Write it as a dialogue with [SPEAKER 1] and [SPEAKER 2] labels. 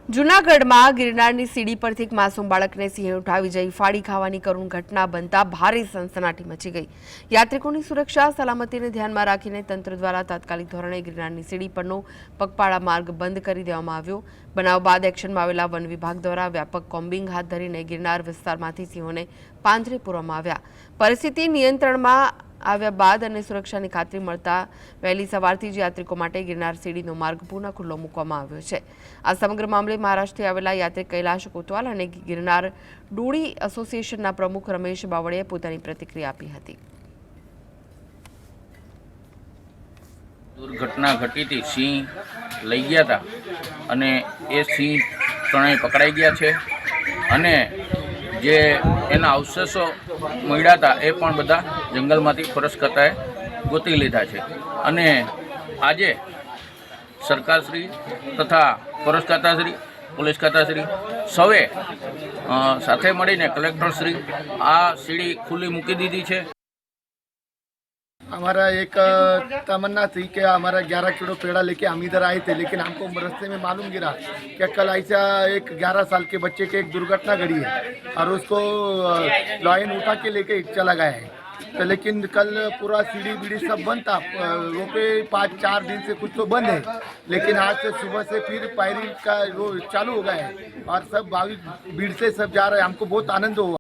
[SPEAKER 1] જૂનાગઢમાં ગિરનારની સીડી પરથી એક માસૂમ બાળકને સિંહે ઉઠાવી જઈ ફાડી ખાવાની કરુણ ઘટના બનતા ભારે સનસનાટી મચી ગઈ। યાત્રિકોની સુરક્ષા સલામતીને ધ્યાનમાં રાખીને તંત્ર દ્વારા તાત્કાલિક ધોરણે ગિરનારની સીડી પરનો પગપાળા માર્ગ બંધ કરી દેવામાં આવ્યો। બનાવ બાદ એક્શનમાં આવેલા વન વિભાગ દ્વારા વ્યાપક કોમ્બિંગ હાથ ધરીને ગિરનાર વિસ્તારમાંથી સિંહોને પાંજરે પૂરવામાં આવ્યા। પરિસ્થિતિ નિયંત્રણમાં આવ્યા બાદ અને સુરક્ષાની ખાતરી મળતા વહેલી સવારથી જ યાત્રિકો માટે ગિરનાર સીડીનો માર્ગ પુનઃ ખુલ્લો મૂકવામાં આવ્યો છે। આ સમગ્ર મામલે મહારાષ્ટ્રથી આવેલા યાત્રિક કૈલાશ કોતવાલ અને ગિરનાર ડોળી એસોસિએશનના પ્રમુખ રમેશ બાવળીએ પોતાની પ્રતિક્રિયા આપી હતી।
[SPEAKER 2] दुर्घटना घटी थी, सिंह लई गया था अने ए सिंह त्रणेय पकड़ाई गया है अने जे एना अवशेषो मळ्या था ए पण बधा जंगलमांथी फॉरेस्ट खाताए गोती लीधा है अने आजे सरकारश्री तथा फॉरेस्ट खाताश्री पोलीस खाताश्री सौए साथे मळीने कलेक्टरश्री आ सीडी खुली मूकी दीधी है।
[SPEAKER 3] हमारा एक तमन्ना थी कि हमारा 11 किलो पेड़ा लेके हम इधर आए थे, लेकिन हमको रास्ते में मालूम गिरा कि कल ऐसा एक 11 साल के बच्चे की एक दुर्घटना घटी है और उसको लॉयन उठा के लेके चला गया है। तो लेकिन कल पूरा सीढ़ी बीड़ी सब बंद था, वो पे 5-4 दिन से कुछ तो बंद है, लेकिन आज से सुबह से फिर पायरी का वो चालू हो गया है और सब भाविक भीड़ से सब जा रहे हैं। हमको बहुत आनंद हुआ।